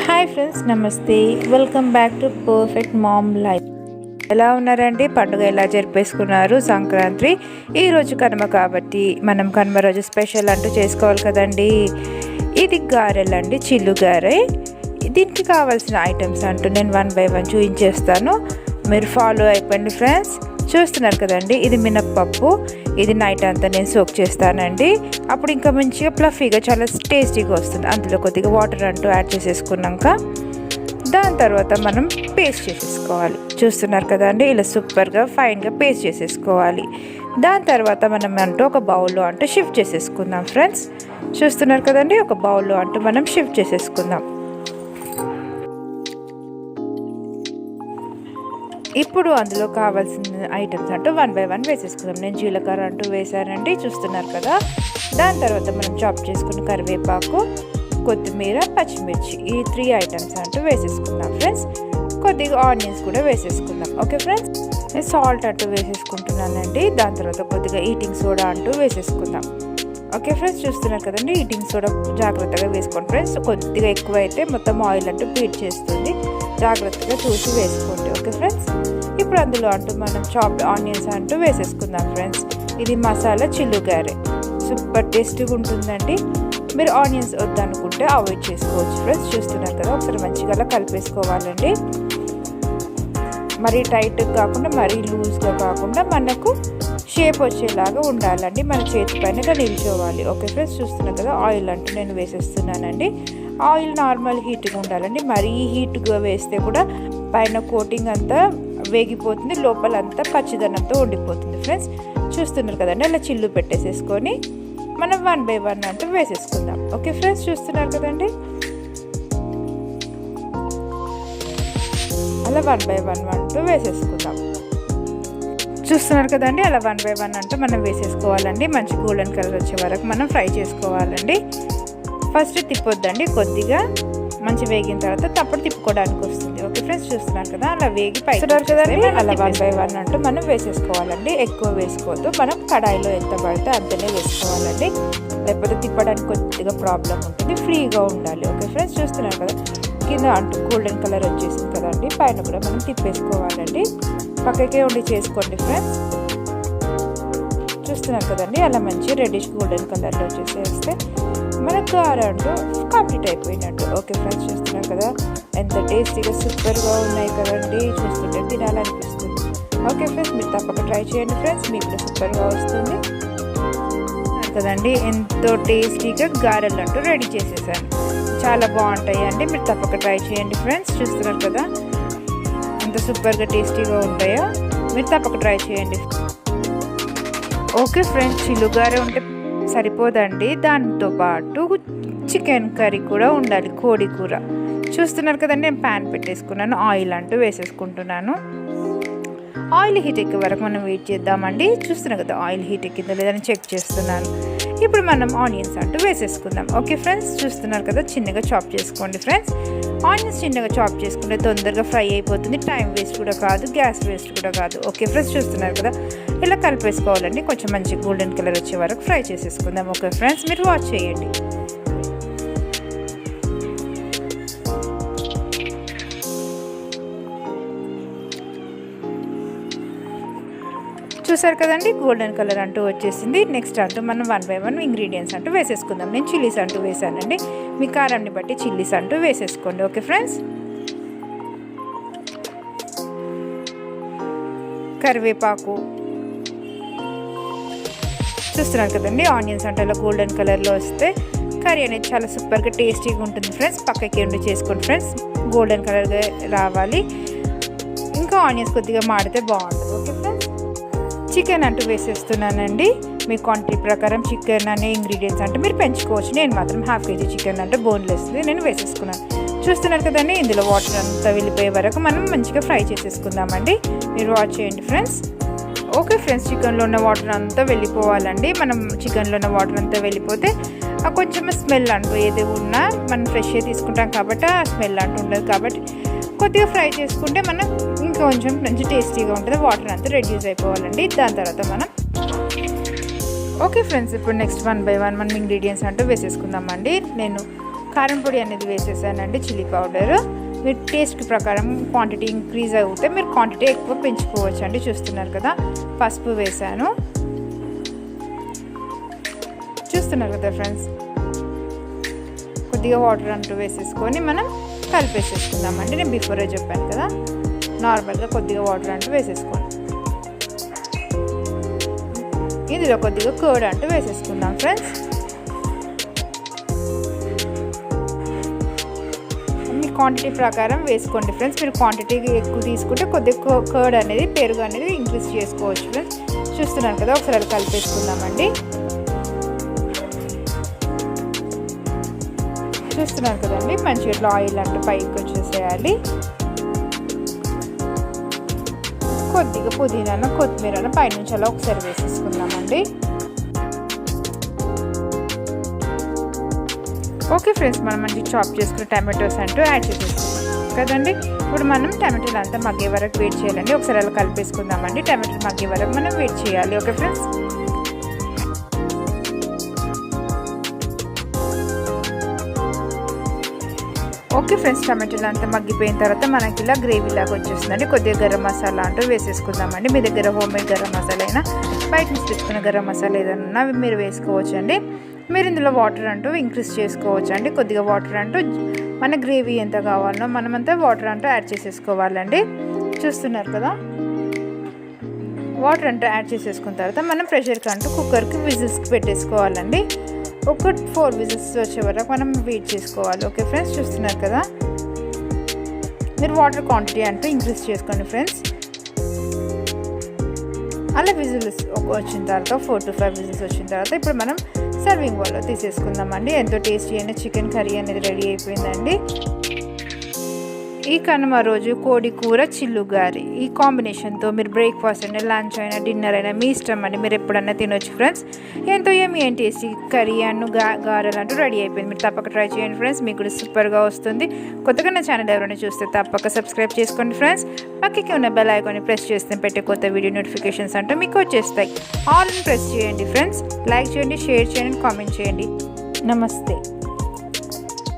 Hi friends, నమస్తే. Welcome back to perfect mom life. ఎలా ఉన్నారండి? పండుగ ఎలా జరిపేసుకున్నారు? సంక్రాంతి ఈరోజు కనుమ కాబట్టి మనం కనుమ రోజు స్పెషల్ అంటూ చేసుకోవాలి కదండి. ఇది గారెలండి, చిల్లు గారె. దీనికి కావాల్సిన ఐటమ్స్ అంటూ నేను 1 by 1 చూపించేస్తాను. మీరు ఫాలో అయిపోండి ఫ్రెండ్స్. చూస్తున్నారు కదండి, ఇది మినప్పప్పు. ఇది నైట్ అంతా నేను సోక్ చేస్తానండి. అప్పుడు ఇంకా మంచిగా ప్లఫీగా చాలా టేస్టీగా వస్తుంది. అందులో కొద్దిగా వాటర్ అంటూ యాడ్ చేసేసుకున్నాక దాని తర్వాత మనం పేస్ట్ చేసేసుకోవాలి. చూస్తున్నారు కదండి, ఇలా సూపర్గా ఫైన్గా పేస్ట్ చేసేసుకోవాలి. దాని తర్వాత మనం అంటూ ఒక బౌల్లో అంటూ షిఫ్ట్ చేసేసుకుందాం ఫ్రెండ్స్. చూస్తున్నారు కదండి, ఒక బౌల్లో అంటూ మనం షిఫ్ట్ చేసేసుకుందాం. ఇప్పుడు అందులో కావాల్సిన ఐటమ్స్ అంటూ 1 by 1 వేసేసుకుందాం. నేను జీలకర్ర అంటూ వేసానండి, చూస్తున్నారు కదా. దాని తర్వాత మనం చాప్ చేసుకున్న కరివేపాకు, కొత్తిమీర, పచ్చిమిర్చి, ఈ 3 ఐటమ్స్ అంటూ వేసేసుకుందాం ఫ్రెండ్స్. కొద్దిగా ఆనియన్స్ కూడా వేసేసుకుందాం. ఓకే ఫ్రెండ్స్, నేను సాల్ట్ అంటూ వేసేసుకుంటున్నానండి. దాని తర్వాత కొద్దిగా ఈటింగ్ సోడా అంటూ వేసేసుకుందాం. ఓకే ఫ్రెండ్స్, చూస్తున్నారు కదండి, ఈటింగ్ సోడా జాగ్రత్తగా వేసుకోండి ఫ్రెండ్స్. కొద్దిగా ఎక్కువ అయితే మొత్తం ఆయిల్ అంటూ బీట్ చేస్తుంది. జాగ్రత్తగా చూసి వేసుకోండి. ఓకే ఫ్రెండ్స్, ఇప్పుడు అందులో అంటూ మనం చాప్డ్ ఆనియన్స్ అంటూ వేసేసుకుందాం ఫ్రెండ్స్. ఇది మసాలా చిల్లు గారె, సూపర్ టేస్టీగా ఉంటుందండి. మీరు ఆనియన్స్ వద్దనుకుంటే అవాయిడ్ చేసుకోవచ్చు ఫ్రెండ్స్. చూస్తున్నారు కదా, ఒకసారి మంచిగా అలా కలిపేసుకోవాలండి. మరీ టైట్గా కాకుండా మరీ లూజ్గా కాకుండా మనకు షేప్ వచ్చేలాగా ఉండాలండి. మన చేతి పైనగా నిల్చోవాలి. ఓకే ఫ్రెండ్స్, చూస్తున్నారు కదా, ఆయిల్ అంటూ నేను వేసేస్తున్నానండి. ఆయిల్ నార్మల్ హీట్గా ఉండాలండి. మరీ హీట్గా వేస్తే కూడా పైన కోటింగ్ అంతా వేగిపోతుంది, లోపలంతా పచ్చిదనంతో ఉండిపోతుంది ఫ్రెండ్స్. చూస్తున్నారు కదండి, అలా చిల్లు పెట్టేసేసుకొని మనం 1 by 1 అంటూ వేసేసుకుందాం. ఓకే ఫ్రెండ్స్, చూస్తున్నారు కదండి, అలా 1 by 1 అంటూ వేసేసుకుందాం. చూస్తున్నారు కదండి, అలా 1 by 1 అంటూ మనం వేసేసుకోవాలండి. మంచి గోల్డెన్ కలర్ వచ్చే వరకు మనం ఫ్రై చేసుకోవాలండి. ఫస్ట్ తిప్పొద్దండి, కొద్దిగా మంచి వేగిన తర్వాత తప్పుడు తిప్పుకోవడానికి వస్తుంది. ఓకే ఫ్రెండ్స్, చూస్తున్నారు కదా, అలా వేగి పైకి కదండి, అలా 1 by 1 అంటూ మనం వేసేసుకోవాలండి. ఎక్కువ వేసుకోవద్దు, మనం కడాయిలో ఎంత పడితే అంతనే వేసుకోవాలండి. లేకపోతే తిప్పడానికి కొద్దిగా ప్రాబ్లం ఉంటుంది, ఫ్రీగా ఉండాలి. ఓకే ఫ్రెండ్స్, చూస్తున్నారు కదా, కింద అంటూ గోల్డెన్ కలర్ వచ్చేసింది కదండి, పైన కూడా మనం తిప్పేసుకోవాలండి. పక్కకే ఉండి చేసుకోండి ఫ్రెండ్స్. చూస్తున్నారు కదండి, అలా మంచి రెడ్డిష్ గోల్డెన్ కలర్లో వచ్చేసేస్తే మన గారె అంటూ కంప్లీట్ అయిపోయినట్టు. ఓకే ఫ్రెండ్స్, చూస్తున్నారు కదా, ఎంత టేస్టీగా సూపర్గా ఉన్నాయి కదండి, చూస్తుంటే తినాలనిపిస్తుంది. ఓకే ఫ్రెండ్స్, మీరు తప్పక ట్రై చేయండి ఫ్రెండ్స్, మీకు కూడా సూపర్గా వస్తుంది కదండి. ఎంతో టేస్టీగా గారెలు అంటూ రెడీ చేసేసాను. చాలా బాగుంటాయి అండి, మీరు తప్పక ట్రై చేయండి ఫ్రెండ్స్. చూస్తున్నారు కదా, ఎంత సూపర్గా టేస్టీగా ఉంటాయో, మీరు తప్పక ట్రై చేయండి. ఓకే ఫ్రెండ్స్, చిల్లుగారే ఉంటే సరిపోదండి, దాంతో పాటు చికెన్ కర్రీ కూడా ఉండాలి, కోడి కూర. చూస్తున్నారు కదండి, నేను ప్యాన్ పెట్టేసుకున్నాను, ఆయిల్ అంటూ వేసేసుకుంటున్నాను. ఆయిల్ హీట్ ఎక్కే వరకు మనం వెయిట్ చేద్దామండి. చూస్తున్నారు కదా, ఆయిల్ హీట్ ఎక్కిందో లేదని చెక్ చేస్తున్నాను. ఇప్పుడు మనం ఆనియన్స్ అంటూ వేసేసుకుందాం. ఓకే ఫ్రెండ్స్, చూస్తున్నారు కదా, చిన్నగా చాప్ చేసుకోండి ఫ్రెండ్స్. ఆనియన్స్ చిన్నగా చాప్ చేసుకుంటే తొందరగా ఫ్రై అయిపోతుంది, టైం వేస్ట్ కూడా కాదు, గ్యాస్ వేస్ట్ కూడా కాదు. ఓకే ఫ్రెండ్స్, చూస్తున్నారు కదా, ఇలా కలిపేసుకోవాలండి. కొంచెం మంచి గోల్డెన్ కలర్ వచ్చే వరకు ఫ్రై చేసేసుకుందాం. ఓకే ఫ్రెండ్స్, మీరు వాచ్ చేయండి. చూసారు కదండి, గోల్డెన్ కలర్ అంటూ వచ్చేసింది. నెక్స్ట్ అంటూ మనం 1 by 1 ఇంగ్రీడియంట్స్ అంటూ వేసేసుకుందాం. నేను చిల్లీస్ అంటూ వేసానండి, మీ కారాన్ని బట్టి చిల్లీస్ అంటూ వేసేసుకోండి. ఓకే ఫ్రెండ్స్, కరివేపాకు, చూస్తున్నారు కదండి, ఆనియన్స్ అంటే అలా గోల్డెన్ కలర్లో వస్తే కర్రీ అనేది చాలా సూపర్గా టేస్టీగా ఉంటుంది ఫ్రెండ్స్. పక్కకి ఉండి చేసుకోండి ఫ్రెండ్స్, గోల్డెన్ కలర్గా రావాలి. ఇంకా ఆనియన్స్ కొద్దిగా మాడితే బాగుంటుంది. ఓకే ఫ్రెండ్స్, చికెన్ అంటూ వేసేస్తున్నానండి. మీ క్వాంటిటీ ప్రకారం చికెన్ అనే ఇంగ్రీడియంట్స్ అంటే మీరు పెంచుకోవచ్చు. నేను మాత్రం 1/2 kg చికెన్ అంటే బోన్లెస్ నేను వేసేసుకున్నాను. చూస్తున్నారు కదండి, ఇందులో వాటర్ అంతా వెళ్ళిపోయే వరకు మనం మంచిగా ఫ్రై చేసేసుకుందామండి. మీరు వాచ్ చేయండి ఫ్రెండ్స్. ఓకే ఫ్రెండ్స్, చికెన్లో ఉన్న వాటర్ అంతా వెళ్ళిపోవాలండి. మనం చికెన్లో ఉన్న వాటర్ అంతా వెళ్ళిపోతే కొంచెం స్మెల్ అంటూ ఏది ఉన్నా మనం ఫ్రెష్గా తీసుకుంటాం కాబట్టి ఆ స్మెల్ అంటూ ఉండదు. కాబట్టి కొద్దిగా ఫ్రై చేసుకుంటే మనం ఇంకొంచెం మంచి టేస్టీగా ఉంటుంది. వాటర్ అంతా రెడ్యూస్ అయిపోవాలండి. దాని తర్వాత మనం ఓకే ఫ్రెండ్స్, ఇప్పుడు నెక్స్ట్ 1 by 1 మనం ఇంగ్రీడియంట్స్ అంటూ వేసేసుకుందామండి. నేను కారం పొడి అనేది వేసేసానండి, చిల్లీ పౌడర్. మీరు టేస్ట్ ప్రకారం క్వాంటిటీ ఇంక్రీజ్ అవుతే మీరు క్వాంటిటీ ఎక్కువ పెంచుకోవచ్చు అండి. చూస్తున్నారు కదా, పసుపు వేసాను. చూస్తున్నారు కదా ఫ్రెండ్స్, కొద్దిగా వాటర్ అంటూ వేసేసుకొని మనం కలిపేసేసుకుందామండి. నేను బిఫోరే చెప్పాను కదా, నార్మల్గా కొద్దిగా వాటర్ అంటూ వేసేసుకోండి. ఇందులో కొద్దిగా కర్డ్ అంటూ వేసేసుకుందాం ఫ్రెండ్స్. మీ క్వాంటిటీ ప్రకారం వేసుకోండి ఫ్రెండ్స్. మీరు క్వాంటిటీ ఎక్కువ తీసుకుంటే కొద్దిగా కర్డ్ అనేది, పెరుగు అనేది ఇంక్రీజ్ చేసుకోవచ్చు ఫ్రెండ్స్. చూస్తున్నారు కదా, ఒకసారి కలిపేసుకుందామండి. చూస్తున్నారు కదండి, మంచిగా ఇట్లా ఆయిల్ అంటూ పైకి వచ్చేసేయాలి. కొద్దిగా పుదీనా కొత్తిమీర పైనుంచి అలా ఒకసారి వేసేసుకుందామండి. ఓకే ఫ్రెండ్స్, మనం మంచి చాప్ చేసుకున్న టమాటోస్ అంటూ యాడ్ చేసేసుకున్నాం కదండి. ఇప్పుడు మనం టమాటోలు అంతా మగ్గే వరకు వెయిట్ చేయాలండి. ఒకసారి అలా కలిపేసుకుందామండి. టమాటోలు మగ్గే వరకు మనం వెయిట్ చేయాలి. Okay friends. ఓకే ఫ్రెండ్స్, టమాటోలు అంతా మగ్గిపోయిన తర్వాత మనకి ఇలా గ్రేవీ లాగా వచ్చేస్తుందండి. కొద్దిగా గరం మసాలా అంటూ వేసేసుకుందామండి. మీ దగ్గర హోమ్మేడ్ గరం మసాలా అయినా, బయట నుంచి తెచ్చుకున్న గరం మసాలా ఏదన్నా మీరు వేసుకోవచ్చు అండి. మీరు ఇందులో వాటర్ అంటూ ఇంక్రీజ్ చేసుకోవచ్చు అండి. కొద్దిగా వాటర్ అంటూ మన గ్రేవీ ఎంత కావాలో మనమంతా వాటర్ అంటూ యాడ్ చేసేసుకోవాలండి. చూస్తున్నారు కదా, వాటర్ అంటూ యాడ్ చేసేసుకున్న తర్వాత మనం ప్రెషర్కి అంటూ కుక్కర్కి విజిల్స్కి పెట్టేసుకోవాలండి. ఒక 4 విజిల్స్ వచ్చే వరకు మనం వెయిట్ చేసుకోవాలి. ఓకే ఫ్రెండ్స్, చూస్తున్నారు కదా, మీరు వాటర్ క్వాంటిటీ అంటూ ఇంక్రీజ్ చేసుకోండి ఫ్రెండ్స్. అలా విజిల్స్ వచ్చిన తర్వాత 4 to 5 విజిల్స్ వచ్చిన తర్వాత ఇప్పుడు మనం సర్వింగ్ బౌల్లో తీసేసుకుందామండి. ఎంతో టేస్టీ అయిన చికెన్ కర్రీ అనేది రెడీ అయిపోయిందండి. ఈ కనుమ రోజు కోడి కూర చిల్లుగారి ఈ కాంబినేషన్తో మీరు బ్రేక్ఫాస్ట్ అయినా, లంచ్ అయినా, డిన్నర్ అయినా మీ ఇష్టం అండి. మీరు ఎప్పుడన్నా తినొచ్చు ఫ్రెండ్స్. ఎంతో యమ్మీ అండ్ టేస్టీ కర్రీ అండ్ గారెలు అంటూ రెడీ అయిపోయింది. మీరు తప్పక ట్రై చేయండి ఫ్రెండ్స్, మీకు కూడా సూపర్గా వస్తుంది. కొత్తగా నా ఛానల్ ఎవరైనా చూస్తే తప్పక సబ్స్క్రైబ్ చేసుకోండి ఫ్రెండ్స్. పక్కకి ఉన్న బెల్ ఐకాన్ని ప్రెస్ చేస్తే పెట్టే కొత్త వీడియో నోటిఫికేషన్స్ అంటూ మీకు వచ్చేస్తాయి. ఆల్ ప్రెస్ చేయండి ఫ్రెండ్స్. లైక్ చేయండి, షేర్ చేయండి, కామెంట్ చేయండి. నమస్తే.